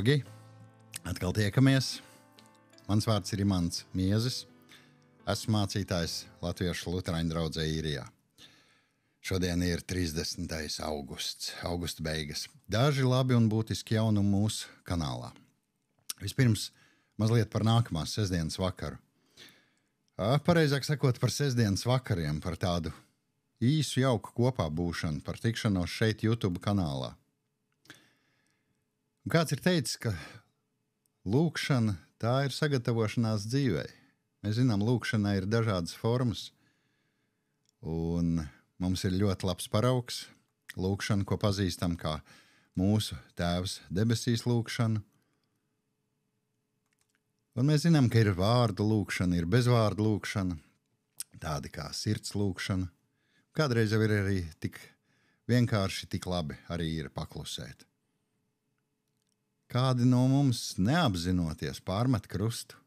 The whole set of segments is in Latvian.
draugi! Atkal tiekamies. Mans vārds ir Imants Miezis. Esmu mācītājs Latviešu luterāņu draudzē Īrijā. Šodien ir 30. augusts, augusta beigas. Daži labi un būtiski jaunumi mūsu kanālā. Vispirms mazliet par nākamās sestdienas vakaru. Pareizāk sakot par sestdienas vakariem, par tādu īsu jauku kopā būšanu, par tikšanos šeit YouTube kanālā. Un kāds ir teicis, ka lūkšana tā ir sagatavošanās dzīvei. Mēs zinām, lūkšanai ir dažādas formas, un mums ir ļoti labs paraugs. Lūkšana, ko pazīstam kā mūsu Tēvs debesīs lūkšanu. Un mēs zinām, ka ir vārdu lūkšana, ir bezvārdu lūkšana, tādi kā sirds lūkšana. Kādreiz jau ir arī tik vienkārši, tik labi arī ir paklusēt. Kādi no mums neapzinoties pārmet krustu,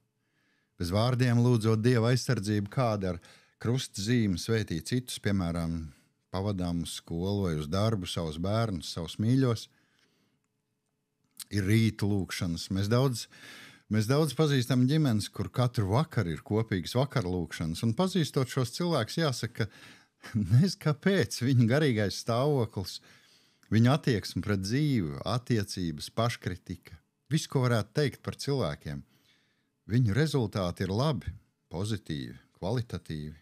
bez vārdiem lūdzot Dieva aizsardzību, kādi ar krusta zīmi svētī citus, piemēram, pavadām uz skolu vai uz darbu savus bērnus, savus mīļos. Ir rīta lūkšanas. Mēs daudz pazīstam ģimenes, kur katru vakaru ir kopīgas vakarlūkšanas, un pazīstot šos cilvēkus, jāsaka, ka nezinu, kāpēc viņa garīgais stāvoklis, viņa attieksme pret dzīvi, attiecības, paškritika, viss, ko varētu teikt par cilvēkiem, viņu rezultāti ir labi, pozitīvi, kvalitatīvi.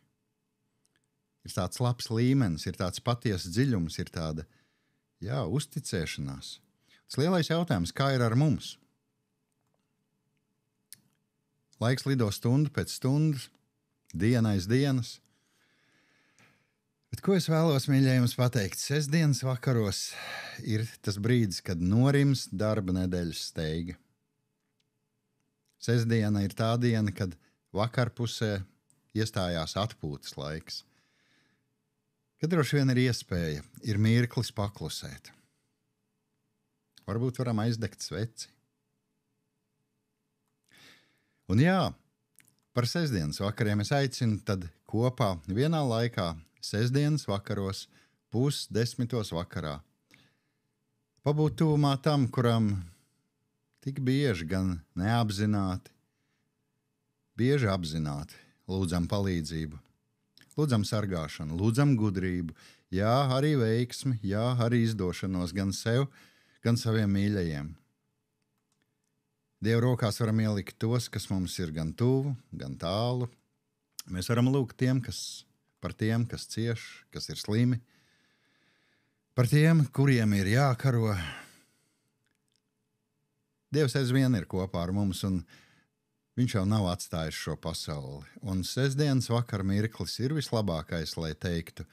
Ir tāds labs līmenis, ir tāds patiesas dziļums, ir tāda, uzticēšanās. Tas lielais jautājums, kā ir ar mums? Laiks lido stundu pēc stundas, diena aiz dienas. Bet ko es vēlos, mīļie, jums pateikt? Sestdienas vakaros ir tas brīdis, kad norims darba nedēļas steiga. Sestdiena ir tā diena, kad vakarpusē iestājās atpūtas laiks. Kad droši vien ir iespēja, ir mirklis paklusēt. Varbūt varam aizdegt sveci. Un par sestdienas vakariem es aicinu tad kopā vienā laikā sestdienas vakaros 9:30 vakarā. Pabūt tuvumā tam, kuram tik bieži gan neapzināti, bieži apzināti lūdzam palīdzību, lūdzam sargāšanu, lūdzam gudrību, arī veiksmi, arī izdošanos gan sev, gan saviem mīļajiem. Dieva rokās varam ielikt tos, kas mums ir gan tuvu, gan tālu. Mēs varam lūgt par tiem, kas cieš, kas ir slimi, par tiem, kuriem ir jākaro. Dievs aizvien ir kopā ar mums, un viņš jau nav atstājis šo pasauli. Un sestdienas vakar mirklis ir vislabākais, lai teiktu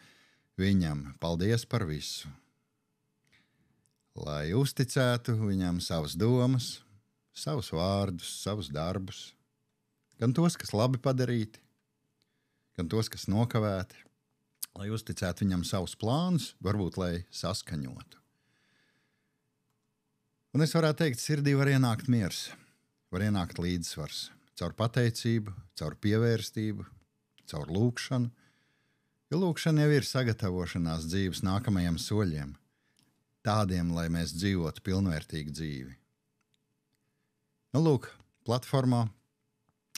viņam paldies par visu. Lai uzticētu viņam savas domas, savus vārdus, savus darbus, gan tos, kas labi padarīti, gan tos, kas nokavēti, lai uzticētu viņam savus plānus, varbūt, lai saskaņotu. Un es varētu teikt, sirdī var ienākt miers, var ienākt līdzsvars, caur pateicību, caur pievērstību, caur lūkšanu, jo lūkšana jau ir sagatavošanās dzīves nākamajiem soļiem, tādiem, lai mēs dzīvotu pilnvērtīgu dzīvi. Lūk, platformā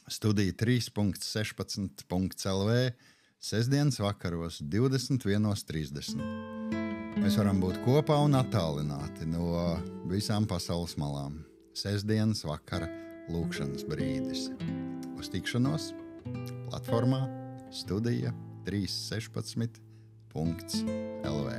Studija 3.16.lv sestdienas vakaros 21:30. Mēs varam būt kopā un attālināti no visām pasaules malām. Sestdienas vakara lūkšanas brīdis. Uz tikšanos platformā Studija 3.16.lv.